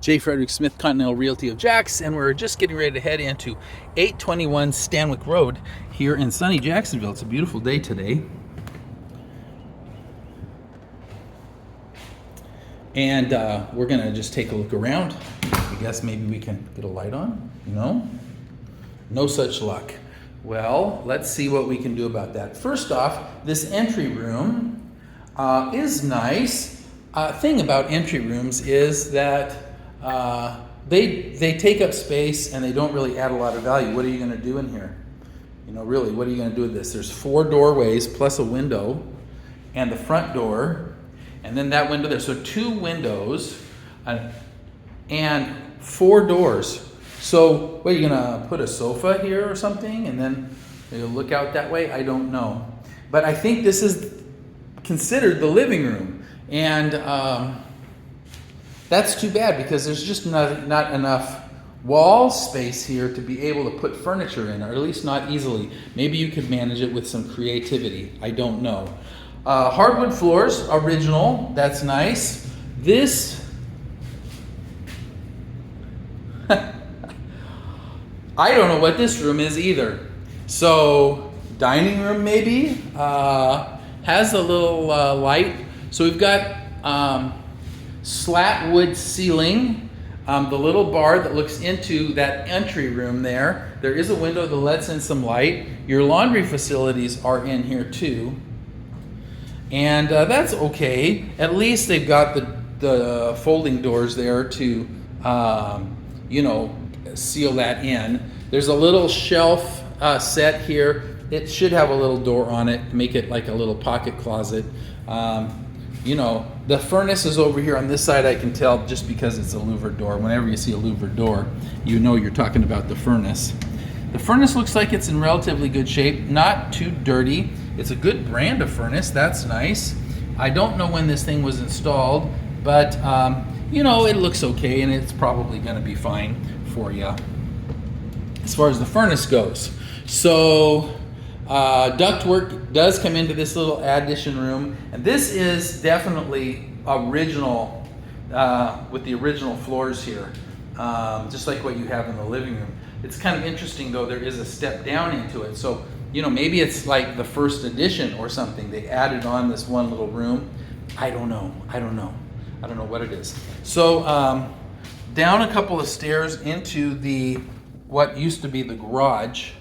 J. Frederick Smith, Continental Realty of Jax, and we're just getting ready to head into 821 Stanwick Road here in sunny Jacksonville. It's a beautiful day today. And we're gonna just take a look around. I guess maybe we can get a light on. No such luck. Well, let's see what we can do about that. First off, this entry room is nice. Thing about entry rooms is that they take up space and they don't really add a lot of value. What are you going to do in here? Really, what are you going to do with this? There's 4 doorways plus a window and the front door, and then that window there. So 2 windows and 4 doors. So what, are you going to put a sofa here or something and then you'll look out that way? I don't know. But I think this is considered the living room. And that's too bad because there's just not enough wall space here to be able to put furniture in, or at least not easily. Maybe you could manage it with some creativity. I don't know. Hardwood floors, original. That's nice. This, I don't know what this room is either. So, dining room maybe, has a little light. So we've got slat wood ceiling, the little bar that looks into that entry room there. There is a window that lets in some light. Your laundry facilities are in here too. And that's okay. At least they've got the folding doors there to, seal that in. There's a little shelf set here. It should have a little door on it to make it like a little pocket closet. The furnace is over here on this side, I can tell, just because it's a louvered door. Whenever you see a louvered door, you know you're talking about the furnace. The furnace looks like it's in relatively good shape, not too dirty. It's a good brand of furnace, that's nice. I don't know when this thing was installed, but it looks okay and it's probably gonna be fine for you as far as the furnace goes. So, ductwork does come into this little addition room, and this is definitely original with the original floors here, just like what you have in the living room. It's kind of interesting though, there is a step down into it, so maybe it's like the first edition or something. They added on this one little room. I don't know what it is. So down a couple of stairs into what used to be the garage.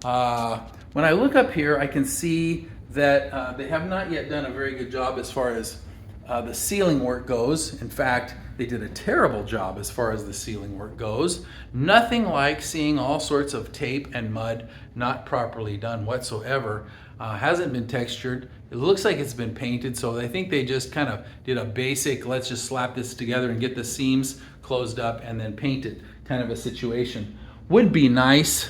When I look up here, I can see that they have not yet done a very good job as far as the ceiling work goes. In fact, they did a terrible job as far as the ceiling work goes. Nothing like seeing all sorts of tape and mud not properly done whatsoever. Hasn't been textured. It looks like it's been painted, so I think they just kind of did a basic, let's just slap this together and get the seams closed up and then paint it kind of a situation. Would be nice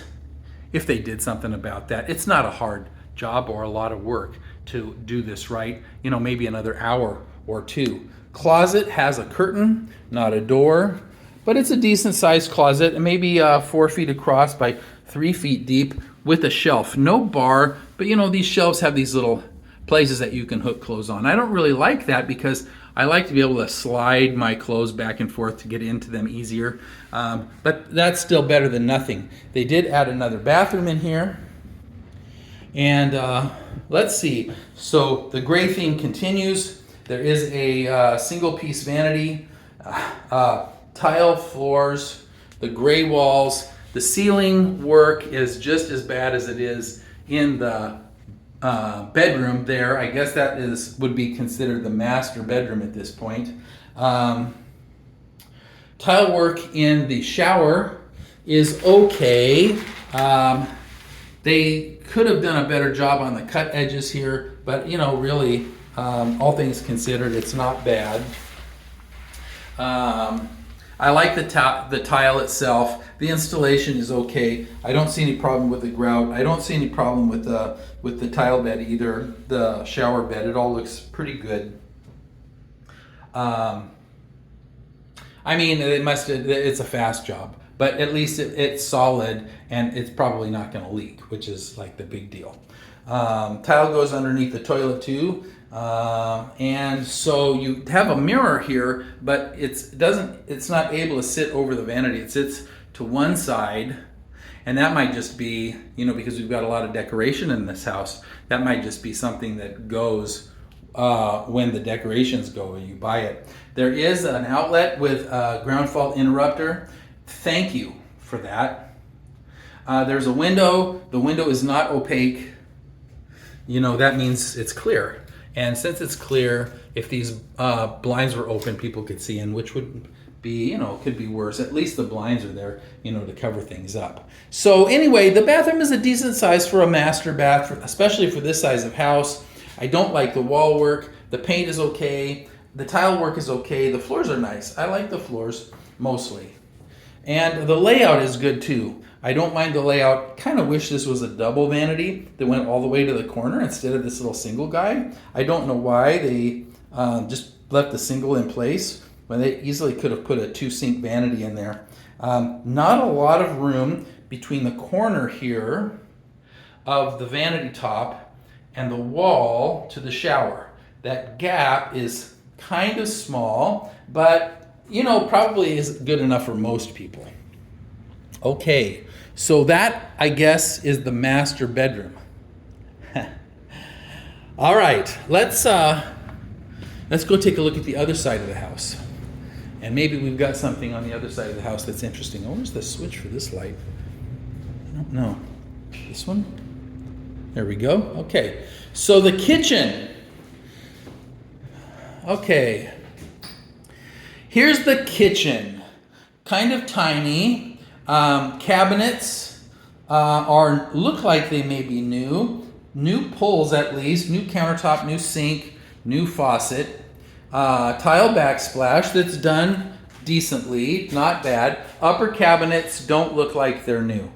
if they did something about that. It's not a hard job or a lot of work to do this right. Maybe another hour or 2. Closet has a curtain, not a door, but it's a decent sized closet, maybe 4 feet across by 3 feet deep with a shelf. No bar, but these shelves have these little places that you can hook clothes on. I don't really like that because I like to be able to slide my clothes back and forth to get into them easier. But that's still better than nothing. They did add another bathroom in here. And let's see. So the gray theme continues. There is a single piece vanity, tile floors, the gray walls. The ceiling work is just as bad as it is in the bedroom there. I guess that would be considered the master bedroom at this point. Tile work in the shower is okay. They could have done a better job on the cut edges here, but really, all things considered, it's not bad. I like the tile itself. The installation is okay. I don't see any problem with the grout. I don't see any problem with the tile bed either. The shower bed, it all looks pretty good. It's a fast job, but at least it's solid and it's probably not going to leak, which is like the big deal. Tile goes underneath the toilet too. And so you have a mirror here, but it's not able to sit over the vanity. It sits to one side, and that might just be, because we've got a lot of decoration in this house, that might just be something that goes when the decorations go and you buy it. There is an outlet with a ground fault interrupter. Thank you for that. There's a window. The window is not opaque. That means it's clear. And since it's clear, if these blinds were open, people could see in, which would be, could be worse. At least the blinds are there, to cover things up. So anyway, the bathroom is a decent size for a master bath, especially for this size of house. I don't like the wall work. The paint is okay. The tile work is okay. The floors are nice. I like the floors mostly. And the layout is good too. I don't mind the layout. Kind of wish this was a double vanity that went all the way to the corner instead of this little single guy. I don't know why they just left the single in place when they easily could have put a 2-sink vanity in there. Not a lot of room between the corner here of the vanity top and the wall to the shower. That gap is kind of small, but probably is good enough for most people. Okay, so that, I guess, is the master bedroom. All right, let's go take a look at the other side of the house. And maybe we've got something on the other side of the house that's interesting. Oh, where's the switch for this light? I don't know. This one? There we go. Okay, so the kitchen. Okay, here's the kitchen. Kind of tiny. Cabinets look like they may be new. New pulls at least. New countertop, new sink, new faucet. Tile backsplash that's done decently, not bad. Upper cabinets don't look like they're new.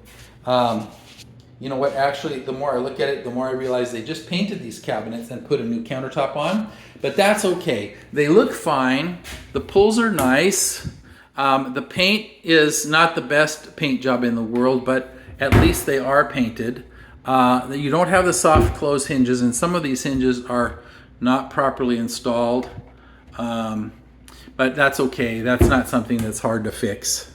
You know what, actually, the more I look at it, the more I realize they just painted these cabinets and put a new countertop on, but that's okay. They look fine. The pulls are nice. The paint is not the best paint job in the world, but at least they are painted. You don't have the soft close hinges, and some of these hinges are not properly installed. But that's okay. That's not something that's hard to fix.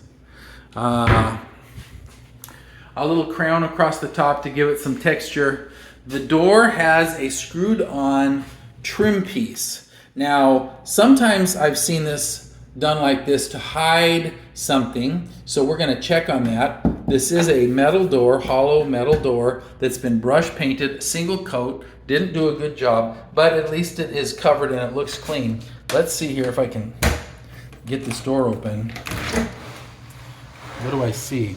A little crown across the top to give it some texture. The door has a screwed on trim piece. Now, sometimes I've seen this done like this to hide something, so we're going to check on that. This is a metal door, hollow metal door that's been brush painted, single coat. Didn't do a good job, but at least it is covered and it looks clean. Let's see here if I can get this door open. What do I see?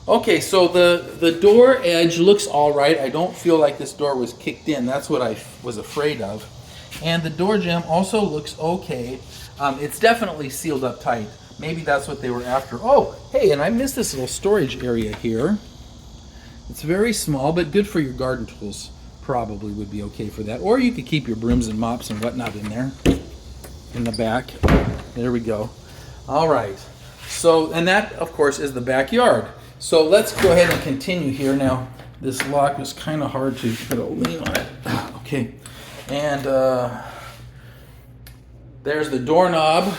Okay, so the door edge looks all right. I don't feel like this door was kicked in. That's what I was afraid of. And the door jamb also looks okay. It's definitely sealed up tight. Maybe that's what they were after. Oh, hey, and I missed this little storage area here. It's very small, but good for your garden tools. Probably would be okay for that. Or you could keep your brooms and mops and whatnot in there, in the back. There we go. All right. So, and that, of course, is the backyard. So let's go ahead and continue here. Now, this lock was kind of hard to put a lean on it. Okay. And there's the doorknob.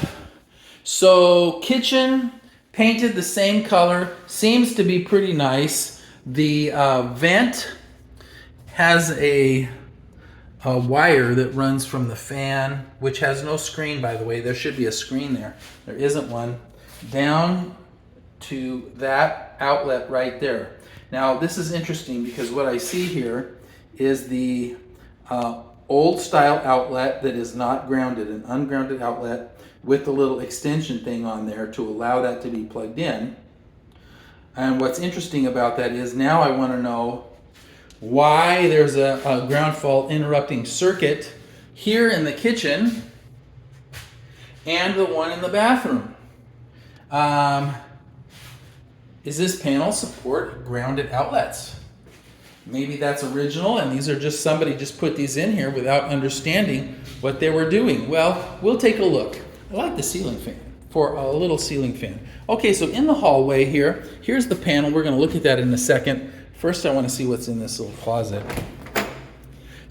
So kitchen, painted the same color, seems to be pretty nice. The vent has a wire that runs from the fan, which has no screen, by the way. There should be a screen there. There isn't one. Down to that outlet right there. Now, this is interesting because what I see here is the old style outlet that is not grounded, an ungrounded outlet with the little extension thing on there to allow that to be plugged in. And what's interesting about that is now I want to know why there's a ground fault interrupting circuit here in the kitchen and the one in the bathroom. Is this panel support grounded outlets? Maybe that's original and these are just somebody just put these in here without understanding what they were doing. Well, we'll take a look. I like the ceiling fan, for a little ceiling fan. Okay, so in the hallway here, here's the panel. We're going to look at that in a second. First, I want to see what's in this little closet.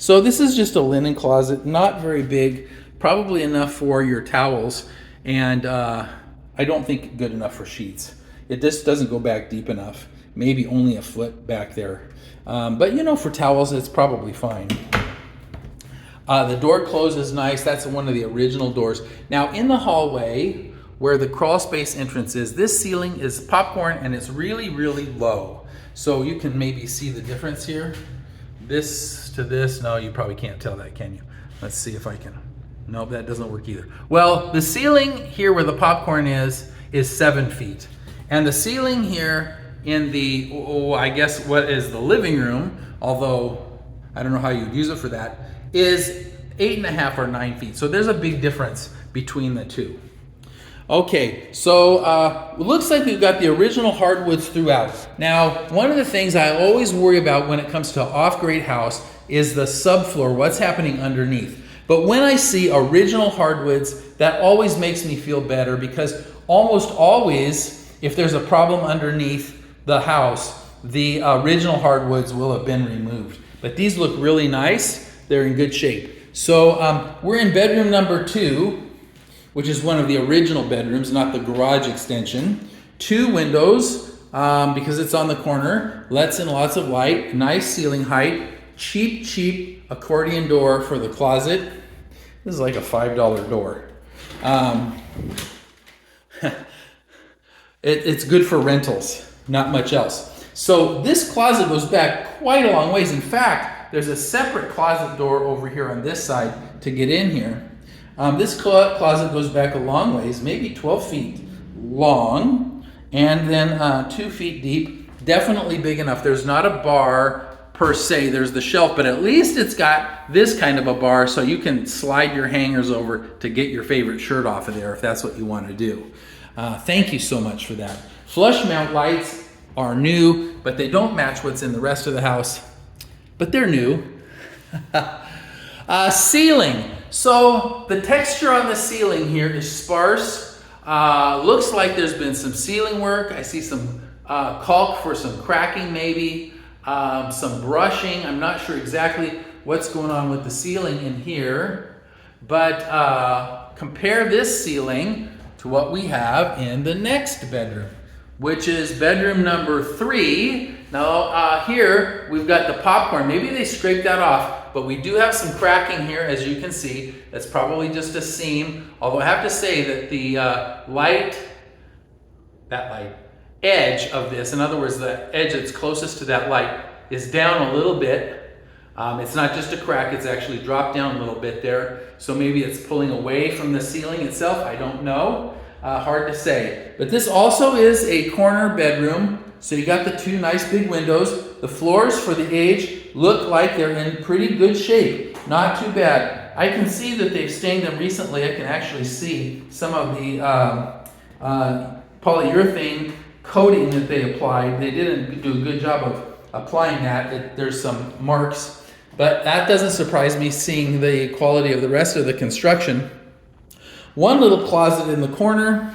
So this is just a linen closet, not very big, probably enough for your towels, and I don't think good enough for sheets. It just doesn't go back deep enough, maybe only a foot back there. But you know, for towels, it's probably fine. The door closes nice. That's one of the original doors. Now in the hallway, where the crawl space entrance is, this ceiling is popcorn and it's really, really low. So you can maybe see the difference here. This to this, no, you probably can't tell that, can you? Let's see if I can. Nope, that doesn't work either. Well, the ceiling here where the popcorn is 7 feet. And the ceiling here in the, I guess what is the living room, although I don't know how you'd use it for that, is 8.5 or 9 feet. So there's a big difference between the two. Okay, so it looks like we've got the original hardwoods throughout. Now, one of the things I always worry about when it comes to an off-grade house is the subfloor, what's happening underneath. But when I see original hardwoods, that always makes me feel better, because almost always, if there's a problem underneath the house, the original hardwoods will have been removed. But these look really nice. They're in good shape. So we're in bedroom number 2, which is one of the original bedrooms, not the garage extension. 2 windows, because it's on the corner, lets in lots of light, nice ceiling height, cheap accordion door for the closet. This is like a $5 door. It's good for rentals, not much else. So this closet goes back quite a long ways. In fact, there's a separate closet door over here on this side to get in here. This closet goes back a long ways, maybe 12 feet long, and then 2 feet deep. Definitely big enough. There's not a bar per se, there's the shelf, but at least it's got this kind of a bar so you can slide your hangers over to get your favorite shirt off of there if that's what you want to do. Thank you so much for that. Flush mount lights are new, but they don't match what's in the rest of the house, but they're new. Ceiling. So the texture on the ceiling here is sparse. Looks like there's been some ceiling work. I see some caulk for some cracking maybe. Some brushing. I'm not sure exactly what's going on with the ceiling in here, but compare this ceiling to what we have in the next bedroom, which is bedroom number 3. Now here we've got the popcorn. Maybe they scraped that off, but we do have some cracking here, as you can see. That's probably just a seam, although I have to say that the edge of this, in other words, the edge that's closest to that light, is down a little bit. It's not just a crack, it's actually dropped down a little bit there. So maybe it's pulling away from the ceiling itself, I don't know. Hard to say. But this also is a corner bedroom. So you got the 2 nice big windows. The floors for the age look like they're in pretty good shape. Not too bad. I can see that they've stained them recently. I can actually see some of the polyurethane coating that they applied. They didn't do a good job of applying that. There's some marks, but that doesn't surprise me seeing the quality of the rest of the construction. One little closet in the corner,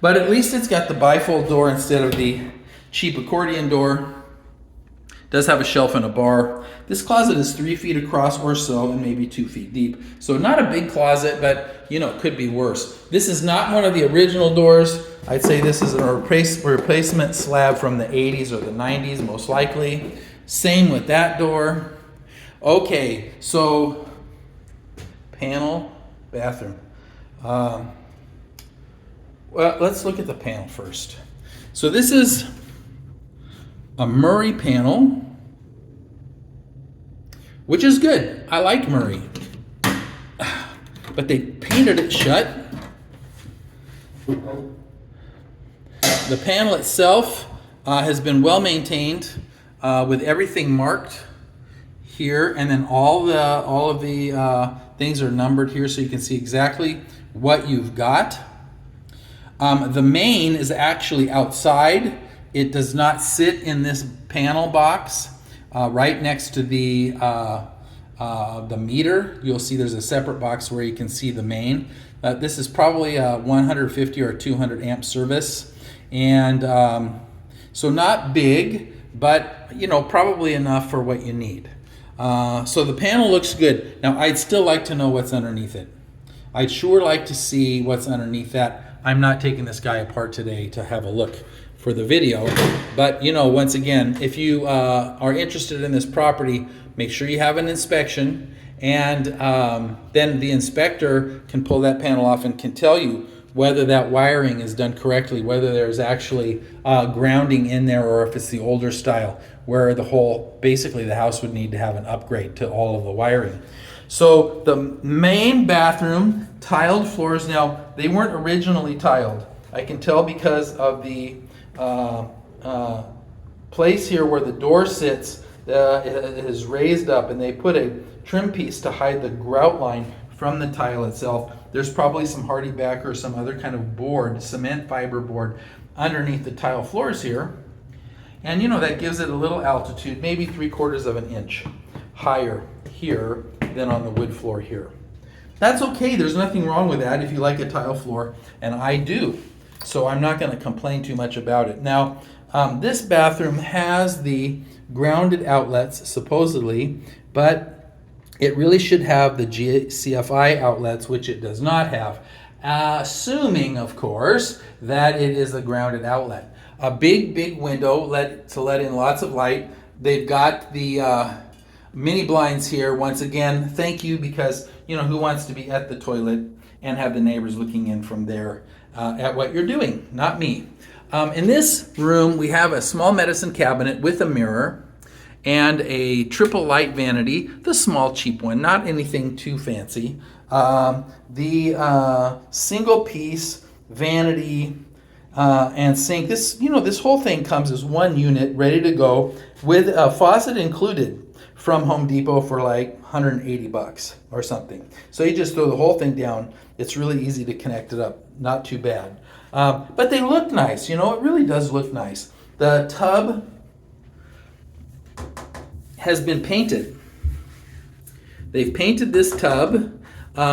but at least it's got the bifold door instead of the cheap accordion door. Does have a shelf and a bar. This closet is 3 feet across or so and maybe 2 feet deep. So not a big closet, but you know, it could be worse. This is not one of the original doors. I'd say this is a replacement slab from the 80s or the 90s, most likely. Same with that door. Okay, so panel, bathroom. Well, let's look at the panel first. So this is a Murray panel, which is good. I like Murray. But they painted it shut. The panel itself has been well maintained with everything marked here, and then all of the things are numbered here so you can see exactly what you've got. The main is actually outside. It does not sit in this panel box right next to the meter. You'll see there's a separate box where you can see the main. This is probably a 150 or 200 amp service, and so not big, but you know, probably enough for what you need. So the panel looks good. Now I'd still like to know what's underneath it. I'd sure like to see what's underneath that. I'm not taking this guy apart today to have a look for the video, but you know, once again, if you are interested in this property, make sure you have an inspection, and then the inspector can pull that panel off and can tell you whether that wiring is done correctly, whether there's actually grounding in there, or if it's the older style where basically the house would need to have an upgrade to all of the wiring. So the main bathroom, tiled floors. Now, they weren't originally tiled. I can tell because of the place here where the door sits. It is raised up, and they put a trim piece to hide the grout line from the tile itself. There's probably some hardy back or some other kind of board, cement fiber board, underneath the tile floors here. And you know, that gives it a little altitude, maybe 3/4 of an inch higher here than on the wood floor here. That's okay, there's nothing wrong with that if you like a tile floor, and I do. So I'm not going to complain too much about it. Now, this bathroom has the grounded outlets, supposedly, but it really should have the GCFI outlets, which it does not have. Assuming, of course, that it is a grounded outlet. A big window to let in lots of light. They've got the mini blinds here. Once again, thank you, because you know, who wants to be at the toilet and have the neighbors looking in from there at what you're doing? Not me. In this room, we have a small medicine cabinet with a mirror and a triple light vanity, the small cheap one, not anything too fancy. The single piece vanity and sink. This whole thing comes as one unit, ready to go, with a faucet included from Home Depot for like $180 or something. So you just throw the whole thing down. It's really easy to connect it up. Not too bad. But they look nice. You know, it really does look nice. The tub has been painted. They've painted this tub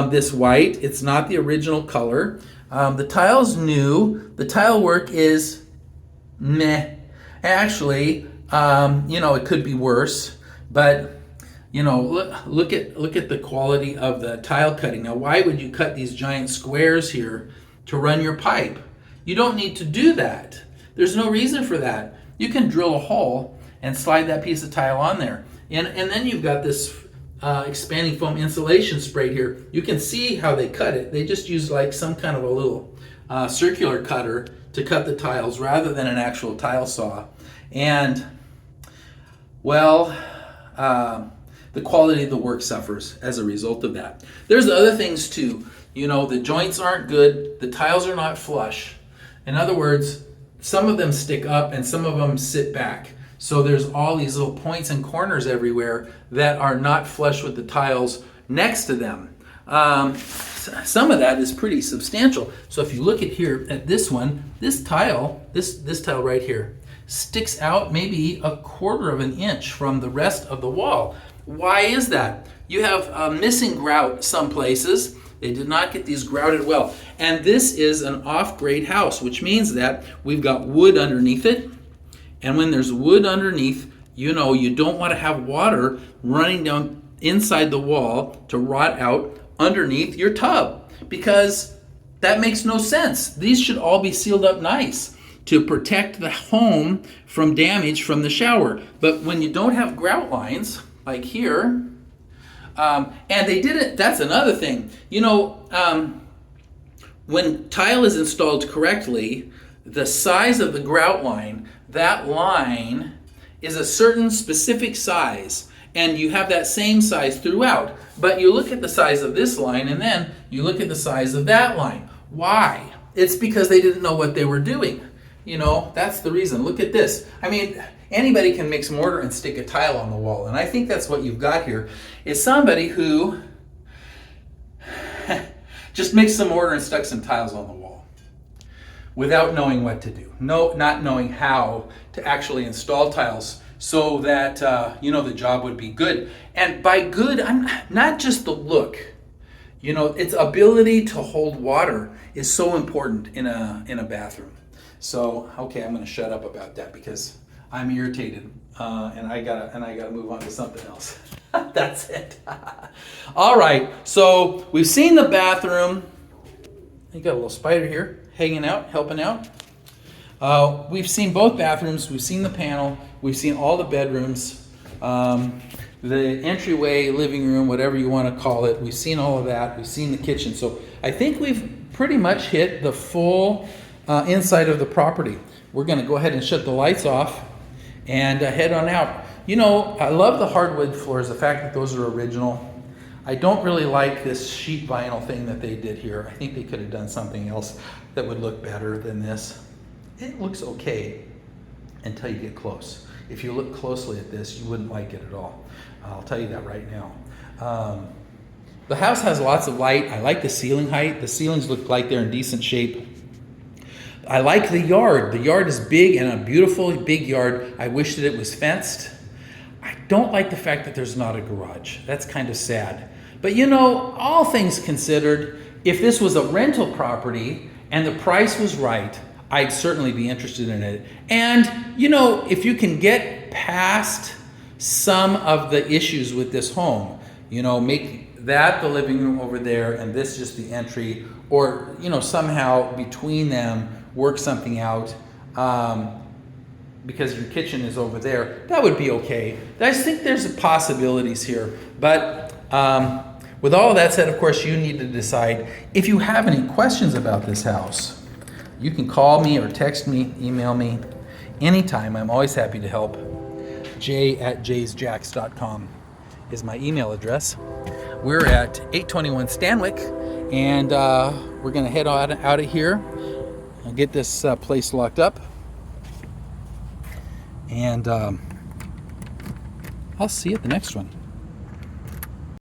this white. It's not the original color. The tile's new. The tile work is meh. Actually, you know, it could be worse, but you know, look at the quality of the tile cutting. Now, why would you cut these giant squares here to run your pipe? You don't need to do that. There's no reason for that. You can drill a hole and slide that piece of tile on there. And then you've got this expanding foam insulation sprayed here. You can see how they cut it. They just use like some kind of a little circular cutter to cut the tiles rather than an actual tile saw. And, well, the quality of the work suffers as a result of that. There's other things too. You know, the joints aren't good. The tiles are not flush. In other words, some of them stick up and some of them sit back. So there's all these little points and corners everywhere that are not flush with the tiles next to them. Some of that is pretty substantial. So if you look at here at this one, this tile right here sticks out maybe 1/4 of an inch from the rest of the wall. Why is that? You have missing grout some places. They did not get these grouted well. And this is an off-grade house, which means that we've got wood underneath it. And when there's wood underneath, you know, you don't want to have water running down inside the wall to rot out underneath your tub, because that makes no sense. These should all be sealed up nice to protect the home from damage from the shower. But when you don't have grout lines, like here, and they didn't, that's another thing. You know, when tile is installed correctly, the size of the grout line, that line is a certain specific size, and you have that same size throughout. But you look at the size of this line, and then you look at the size of that line. Why? It's because they didn't know what they were doing. You know, that's the reason. Look at this. I mean, anybody can mix mortar and stick a tile on the wall, and I think that's what you've got here, is somebody who just mixed some mortar and stuck some tiles on the wall without knowing what to do. Not knowing how to actually install tiles so that, you know, the job would be good. And by good, I'm not just the look. You know, its ability to hold water is so important in a bathroom. So, okay, I'm going to shut up about that because I'm irritated, and I gotta move on to something else. That's it. All right, so we've seen the bathroom. You got a little spider here hanging out, helping out. We've seen both bathrooms. We've seen the panel. We've seen all the bedrooms. The entryway, living room, whatever you want to call it. We've seen all of that. We've seen the kitchen. So I think we've pretty much hit the full inside of the property. We're going to go ahead and shut the lights off and head on out. You know, I love the hardwood floors, the fact that those are original. I don't really like this sheet vinyl thing that they did here. I think they could have done something else that would look better than this. It looks okay until you get close. If you look closely at this, you wouldn't like it at all. I'll tell you that right now. The house has lots of light. I like the ceiling height. The ceilings look like they're in decent shape. I like the yard. The yard is big and a beautiful big yard. I wish that it was fenced. I don't like the fact that there's not a garage. That's kind of sad. But you know, all things considered, if this was a rental property and the price was right, I'd certainly be interested in it. And you know, if you can get past some of the issues with this home, you know, make that the living room over there and this just the entry, or you know, somehow between them work something out, because your kitchen is over there, that would be okay. I just think there's possibilities here. But with all of that said, of course, you need to decide. If you have any questions about this house, you can call me or text me, email me anytime. I'm always happy to help. j@jaysjacks.com is my email address. We're at 821 Stanwick, and we're going to head out of here and get this place locked up. And I'll see you at the next one.